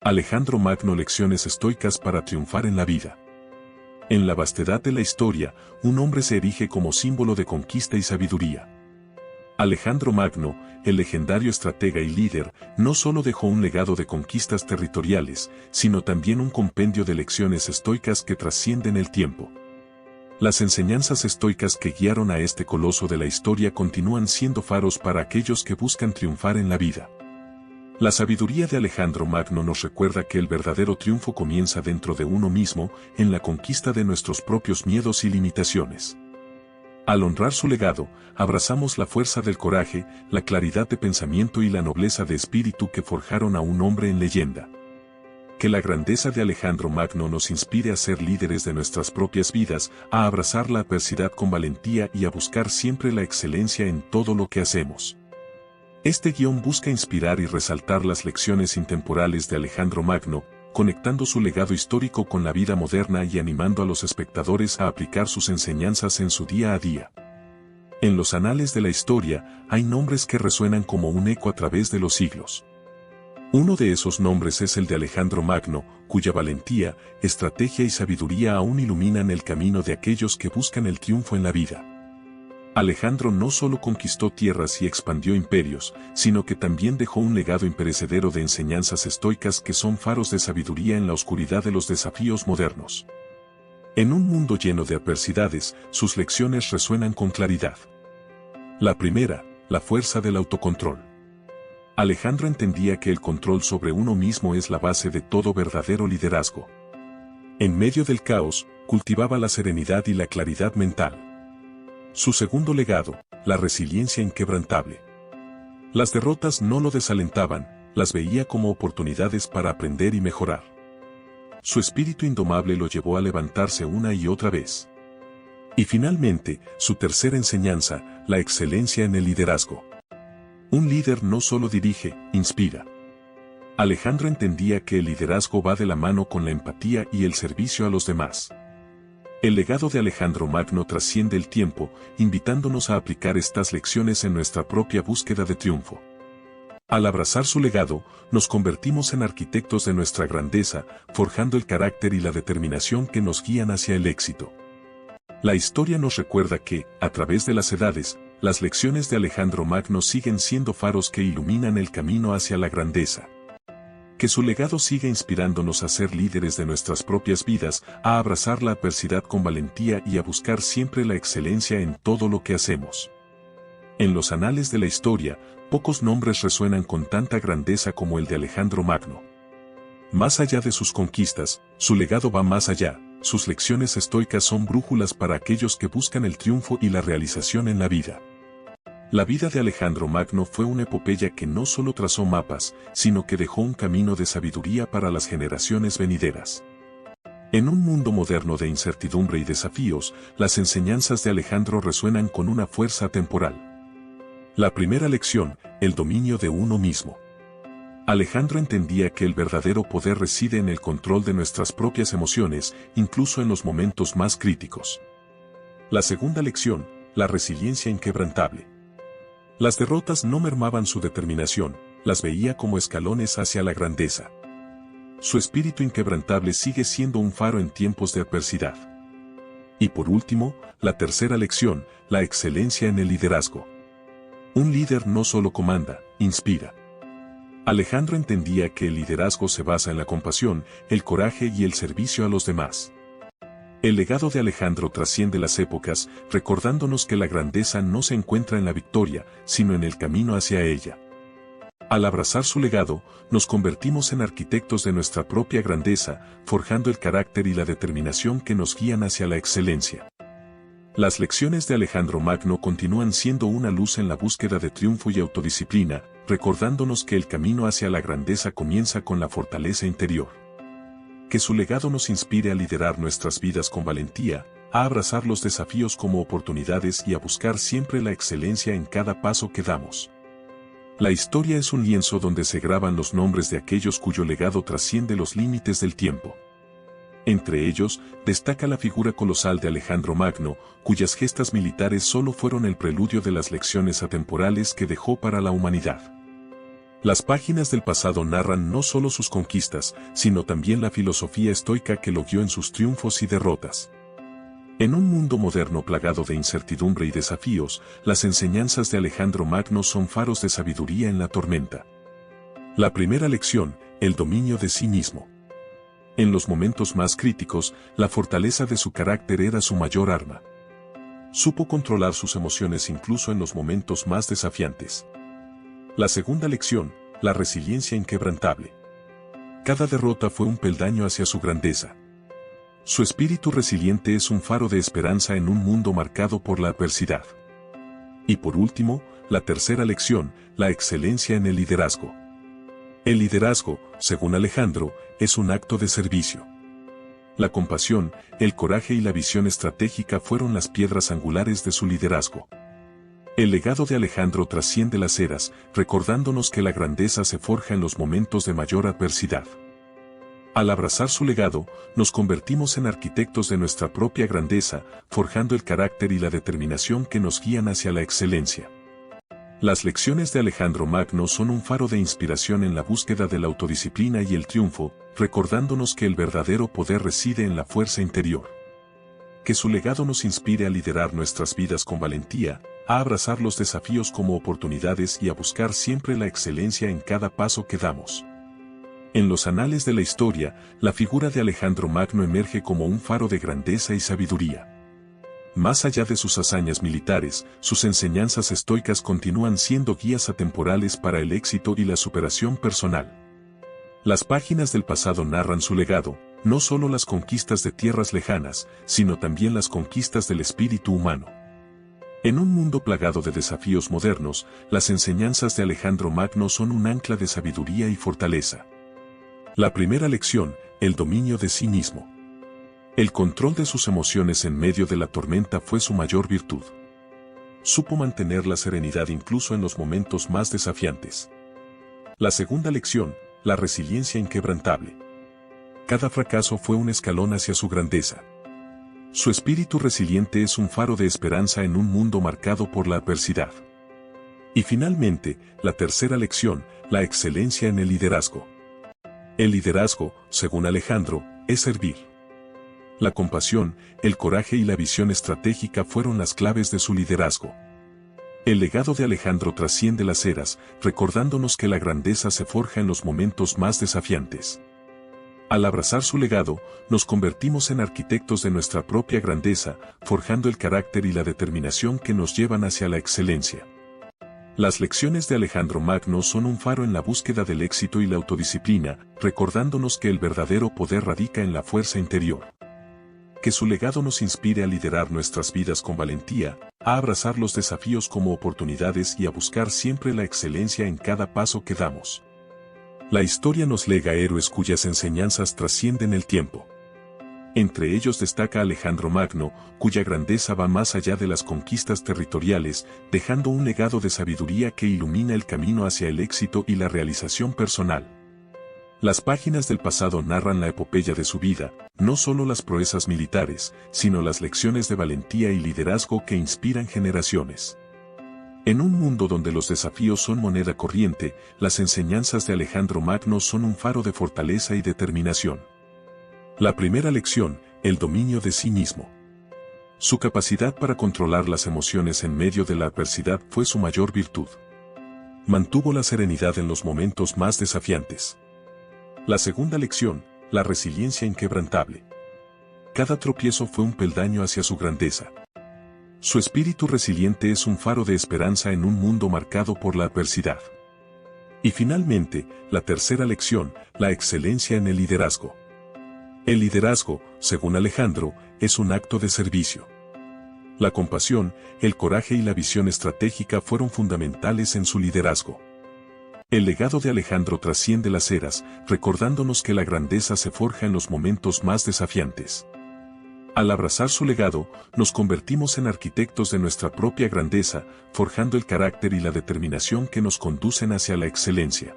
Alejandro Magno, lecciones estoicas para triunfar en la vida. En la vastedad de la historia, un hombre se erige como símbolo de conquista y sabiduría. Alejandro Magno, el legendario estratega y líder, no solo dejó un legado de conquistas territoriales, sino también un compendio de lecciones estoicas que trascienden el tiempo. Las enseñanzas estoicas que guiaron a este coloso de la historia continúan siendo faros para aquellos que buscan triunfar en la vida. La sabiduría de Alejandro Magno nos recuerda que el verdadero triunfo comienza dentro de uno mismo, en la conquista de nuestros propios miedos y limitaciones. Al honrar su legado, abrazamos la fuerza del coraje, la claridad de pensamiento y la nobleza de espíritu que forjaron a un hombre en leyenda. Que la grandeza de Alejandro Magno nos inspire a ser líderes de nuestras propias vidas, a abrazar la adversidad con valentía y a buscar siempre la excelencia en todo lo que hacemos. Este guión busca inspirar y resaltar las lecciones intemporales de Alejandro Magno, conectando su legado histórico con la vida moderna y animando a los espectadores a aplicar sus enseñanzas en su día a día. En los anales de la historia, hay nombres que resuenan como un eco a través de los siglos. Uno de esos nombres es el de Alejandro Magno, cuya valentía, estrategia y sabiduría aún iluminan el camino de aquellos que buscan el triunfo en la vida. Alejandro no solo conquistó tierras y expandió imperios, sino que también dejó un legado imperecedero de enseñanzas estoicas que son faros de sabiduría en la oscuridad de los desafíos modernos. En un mundo lleno de adversidades, sus lecciones resuenan con claridad. La primera, la fuerza del autocontrol. Alejandro entendía que el control sobre uno mismo es la base de todo verdadero liderazgo. En medio del caos, cultivaba la serenidad y la claridad mental. Su segundo legado, la resiliencia inquebrantable. Las derrotas no lo desalentaban, las veía como oportunidades para aprender y mejorar. Su espíritu indomable lo llevó a levantarse una y otra vez. Y finalmente, su tercera enseñanza, la excelencia en el liderazgo. Un líder no solo dirige, inspira. Alejandro entendía que el liderazgo va de la mano con la empatía y el servicio a los demás. El legado de Alejandro Magno trasciende el tiempo, invitándonos a aplicar estas lecciones en nuestra propia búsqueda de triunfo. Al abrazar su legado, nos convertimos en arquitectos de nuestra grandeza, forjando el carácter y la determinación que nos guían hacia el éxito. La historia nos recuerda que, a través de las edades, las lecciones de Alejandro Magno siguen siendo faros que iluminan el camino hacia la grandeza. Que su legado siga inspirándonos a ser líderes de nuestras propias vidas, a abrazar la adversidad con valentía y a buscar siempre la excelencia en todo lo que hacemos. En los anales de la historia, pocos nombres resuenan con tanta grandeza como el de Alejandro Magno. Más allá de sus conquistas, su legado va más allá, sus lecciones estoicas son brújulas para aquellos que buscan el triunfo y la realización en la vida. La vida de Alejandro Magno fue una epopeya que no solo trazó mapas, sino que dejó un camino de sabiduría para las generaciones venideras. En un mundo moderno de incertidumbre y desafíos, las enseñanzas de Alejandro resuenan con una fuerza temporal. La primera lección, el dominio de uno mismo. Alejandro entendía que el verdadero poder reside en el control de nuestras propias emociones, incluso en los momentos más críticos. La segunda lección, la resiliencia inquebrantable. Las derrotas no mermaban su determinación, las veía como escalones hacia la grandeza. Su espíritu inquebrantable sigue siendo un faro en tiempos de adversidad. Y por último, la tercera lección, la excelencia en el liderazgo. Un líder no solo comanda, inspira. Alejandro entendía que el liderazgo se basa en la compasión, el coraje y el servicio a los demás. El legado de Alejandro trasciende las épocas, recordándonos que la grandeza no se encuentra en la victoria, sino en el camino hacia ella. Al abrazar su legado, nos convertimos en arquitectos de nuestra propia grandeza, forjando el carácter y la determinación que nos guían hacia la excelencia. Las lecciones de Alejandro Magno continúan siendo una luz en la búsqueda de triunfo y autodisciplina, recordándonos que el camino hacia la grandeza comienza con la fortaleza interior. Que su legado nos inspire a liderar nuestras vidas con valentía, a abrazar los desafíos como oportunidades y a buscar siempre la excelencia en cada paso que damos. La historia es un lienzo donde se graban los nombres de aquellos cuyo legado trasciende los límites del tiempo. Entre ellos, destaca la figura colosal de Alejandro Magno, cuyas gestas militares solo fueron el preludio de las lecciones atemporales que dejó para la humanidad. Las páginas del pasado narran no solo sus conquistas, sino también la filosofía estoica que lo guió en sus triunfos y derrotas. En un mundo moderno plagado de incertidumbre y desafíos, las enseñanzas de Alejandro Magno son faros de sabiduría en la tormenta. La primera lección, el dominio de sí mismo. En los momentos más críticos, la fortaleza de su carácter era su mayor arma. Supo controlar sus emociones incluso en los momentos más desafiantes. La segunda lección, la resiliencia inquebrantable. Cada derrota fue un peldaño hacia su grandeza. Su espíritu resiliente es un faro de esperanza en un mundo marcado por la adversidad. Y por último, la tercera lección, la excelencia en el liderazgo. El liderazgo, según Alejandro, es un acto de servicio. La compasión, el coraje y la visión estratégica fueron las piedras angulares de su liderazgo. El legado de Alejandro trasciende las eras, recordándonos que la grandeza se forja en los momentos de mayor adversidad. Al abrazar su legado, nos convertimos en arquitectos de nuestra propia grandeza, forjando el carácter y la determinación que nos guían hacia la excelencia. Las lecciones de Alejandro Magno son un faro de inspiración en la búsqueda de la autodisciplina y el triunfo, recordándonos que el verdadero poder reside en la fuerza interior. Que su legado nos inspire a liderar nuestras vidas con valentía, a abrazar los desafíos como oportunidades y a buscar siempre la excelencia en cada paso que damos. En los anales de la historia, la figura de Alejandro Magno emerge como un faro de grandeza y sabiduría. Más allá de sus hazañas militares, sus enseñanzas estoicas continúan siendo guías atemporales para el éxito y la superación personal. Las páginas del pasado narran su legado, no solo las conquistas de tierras lejanas, sino también las conquistas del espíritu humano. En un mundo plagado de desafíos modernos, las enseñanzas de Alejandro Magno son un ancla de sabiduría y fortaleza. La primera lección, el dominio de sí mismo. El control de sus emociones en medio de la tormenta fue su mayor virtud. Supo mantener la serenidad incluso en los momentos más desafiantes. La segunda lección, la resiliencia inquebrantable. Cada fracaso fue un escalón hacia su grandeza. Su espíritu resiliente es un faro de esperanza en un mundo marcado por la adversidad. Y finalmente, la tercera lección, la excelencia en el liderazgo. El liderazgo, según Alejandro, es servir. La compasión, el coraje y la visión estratégica fueron las claves de su liderazgo. El legado de Alejandro trasciende las eras, recordándonos que la grandeza se forja en los momentos más desafiantes. Al abrazar su legado, nos convertimos en arquitectos de nuestra propia grandeza, forjando el carácter y la determinación que nos llevan hacia la excelencia. Las lecciones de Alejandro Magno son un faro en la búsqueda del éxito y la autodisciplina, recordándonos que el verdadero poder radica en la fuerza interior. Que su legado nos inspire a liderar nuestras vidas con valentía, a abrazar los desafíos como oportunidades y a buscar siempre la excelencia en cada paso que damos. La historia nos lega héroes cuyas enseñanzas trascienden el tiempo. Entre ellos destaca Alejandro Magno, cuya grandeza va más allá de las conquistas territoriales, dejando un legado de sabiduría que ilumina el camino hacia el éxito y la realización personal. Las páginas del pasado narran la epopeya de su vida, no solo las proezas militares, sino las lecciones de valentía y liderazgo que inspiran generaciones. En un mundo donde los desafíos son moneda corriente, las enseñanzas de Alejandro Magno son un faro de fortaleza y determinación. La primera lección, el dominio de sí mismo. Su capacidad para controlar las emociones en medio de la adversidad fue su mayor virtud. Mantuvo la serenidad en los momentos más desafiantes. La segunda lección, la resiliencia inquebrantable. Cada tropiezo fue un peldaño hacia su grandeza. Su espíritu resiliente es un faro de esperanza en un mundo marcado por la adversidad. Y finalmente, la tercera lección, la excelencia en el liderazgo. El liderazgo, según Alejandro, es un acto de servicio. La compasión, el coraje y la visión estratégica fueron fundamentales en su liderazgo. El legado de Alejandro trasciende las eras, recordándonos que la grandeza se forja en los momentos más desafiantes. Al abrazar su legado, nos convertimos en arquitectos de nuestra propia grandeza, forjando el carácter y la determinación que nos conducen hacia la excelencia.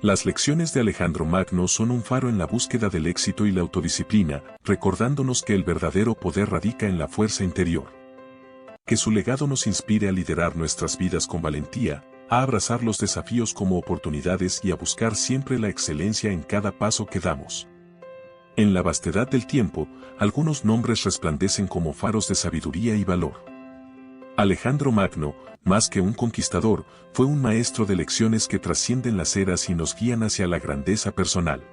Las lecciones de Alejandro Magno son un faro en la búsqueda del éxito y la autodisciplina, recordándonos que el verdadero poder radica en la fuerza interior. Que su legado nos inspire a liderar nuestras vidas con valentía, a abrazar los desafíos como oportunidades y a buscar siempre la excelencia en cada paso que damos. En la vastedad del tiempo, algunos nombres resplandecen como faros de sabiduría y valor. Alejandro Magno, más que un conquistador, fue un maestro de lecciones que trascienden las eras y nos guían hacia la grandeza personal.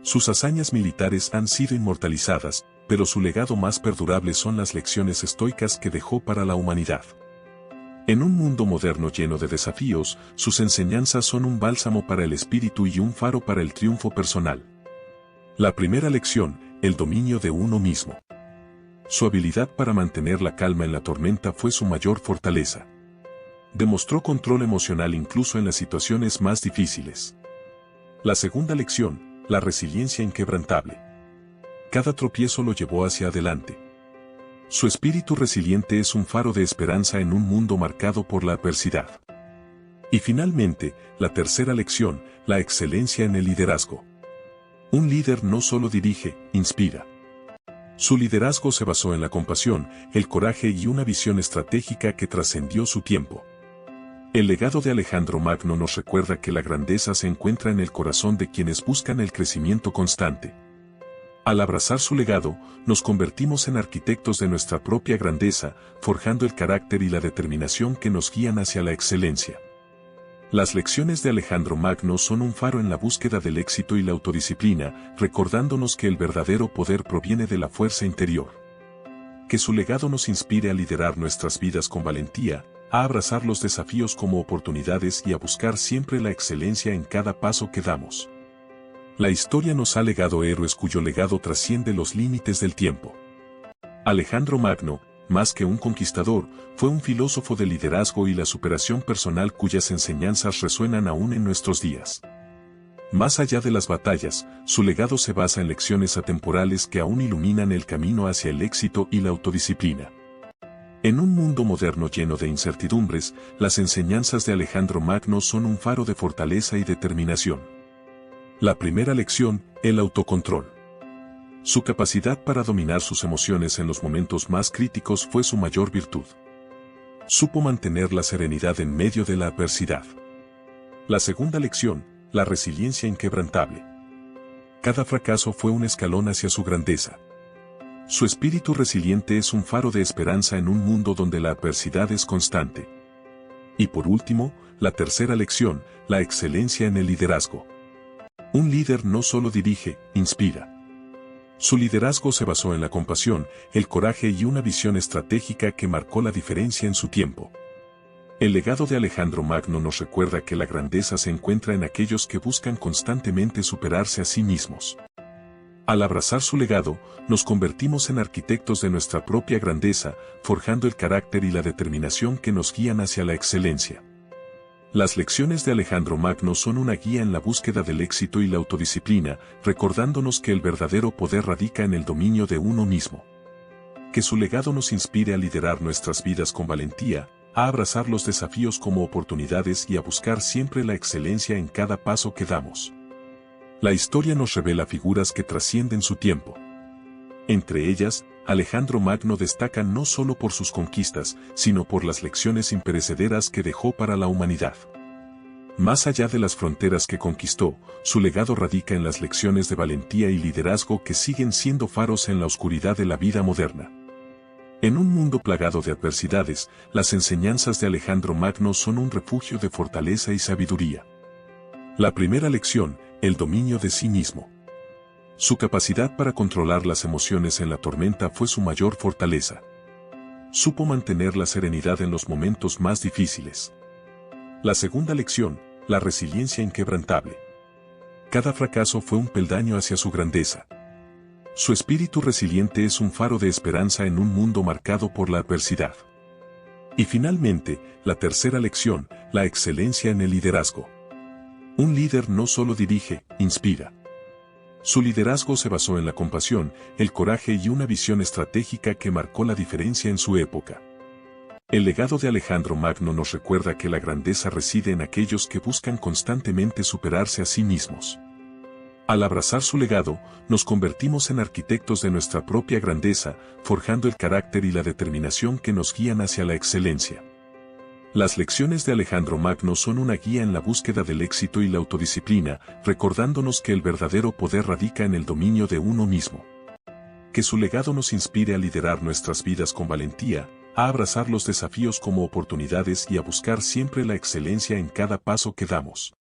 Sus hazañas militares han sido inmortalizadas, pero su legado más perdurable son las lecciones estoicas que dejó para la humanidad. En un mundo moderno lleno de desafíos, sus enseñanzas son un bálsamo para el espíritu y un faro para el triunfo personal. La primera lección, el dominio de uno mismo. Su habilidad para mantener la calma en la tormenta fue su mayor fortaleza. Demostró control emocional incluso en las situaciones más difíciles. La segunda lección, la resiliencia inquebrantable. Cada tropiezo lo llevó hacia adelante. Su espíritu resiliente es un faro de esperanza en un mundo marcado por la adversidad. Y finalmente, la tercera lección, la excelencia en el liderazgo. Un líder no solo dirige, inspira. Su liderazgo se basó en la compasión, el coraje y una visión estratégica que trascendió su tiempo. El legado de Alejandro Magno nos recuerda que la grandeza se encuentra en el corazón de quienes buscan el crecimiento constante. Al abrazar su legado, nos convertimos en arquitectos de nuestra propia grandeza, forjando el carácter y la determinación que nos guían hacia la excelencia. Las lecciones de Alejandro Magno son un faro en la búsqueda del éxito y la autodisciplina, recordándonos que el verdadero poder proviene de la fuerza interior. Que su legado nos inspire a liderar nuestras vidas con valentía, a abrazar los desafíos como oportunidades y a buscar siempre la excelencia en cada paso que damos. La historia nos ha legado héroes cuyo legado trasciende los límites del tiempo. Alejandro Magno, más que un conquistador, fue un filósofo de liderazgo y la superación personal cuyas enseñanzas resuenan aún en nuestros días. Más allá de las batallas, su legado se basa en lecciones atemporales que aún iluminan el camino hacia el éxito y la autodisciplina. En un mundo moderno lleno de incertidumbres, las enseñanzas de Alejandro Magno son un faro de fortaleza y determinación. La primera lección, el autocontrol. Su capacidad para dominar sus emociones en los momentos más críticos fue su mayor virtud. Supo mantener la serenidad en medio de la adversidad. La segunda lección, la resiliencia inquebrantable. Cada fracaso fue un escalón hacia su grandeza. Su espíritu resiliente es un faro de esperanza en un mundo donde la adversidad es constante. Y por último, la tercera lección, la excelencia en el liderazgo. Un líder no solo dirige, inspira. Su liderazgo se basó en la compasión, el coraje y una visión estratégica que marcó la diferencia en su tiempo. El legado de Alejandro Magno nos recuerda que la grandeza se encuentra en aquellos que buscan constantemente superarse a sí mismos. Al abrazar su legado, nos convertimos en arquitectos de nuestra propia grandeza, forjando el carácter y la determinación que nos guían hacia la excelencia. Las lecciones de Alejandro Magno son una guía en la búsqueda del éxito y la autodisciplina, recordándonos que el verdadero poder radica en el dominio de uno mismo. Que su legado nos inspire a liderar nuestras vidas con valentía, a abrazar los desafíos como oportunidades y a buscar siempre la excelencia en cada paso que damos. La historia nos revela figuras que trascienden su tiempo. Entre ellas, Alejandro Magno destaca no solo por sus conquistas, sino por las lecciones imperecederas que dejó para la humanidad. Más allá de las fronteras que conquistó, su legado radica en las lecciones de valentía y liderazgo que siguen siendo faros en la oscuridad de la vida moderna. En un mundo plagado de adversidades, las enseñanzas de Alejandro Magno son un refugio de fortaleza y sabiduría. La primera lección, el dominio de sí mismo. Su capacidad para controlar las emociones en la tormenta fue su mayor fortaleza. Supo mantener la serenidad en los momentos más difíciles. La segunda lección, la resiliencia inquebrantable. Cada fracaso fue un peldaño hacia su grandeza. Su espíritu resiliente es un faro de esperanza en un mundo marcado por la adversidad. Y finalmente, la tercera lección, la excelencia en el liderazgo. Un líder no solo dirige, inspira. Su liderazgo se basó en la compasión, el coraje y una visión estratégica que marcó la diferencia en su época. El legado de Alejandro Magno nos recuerda que la grandeza reside en aquellos que buscan constantemente superarse a sí mismos. Al abrazar su legado, nos convertimos en arquitectos de nuestra propia grandeza, forjando el carácter y la determinación que nos guían hacia la excelencia. Las lecciones de Alejandro Magno son una guía en la búsqueda del éxito y la autodisciplina, recordándonos que el verdadero poder radica en el dominio de uno mismo. Que su legado nos inspire a liderar nuestras vidas con valentía, a abrazar los desafíos como oportunidades y a buscar siempre la excelencia en cada paso que damos.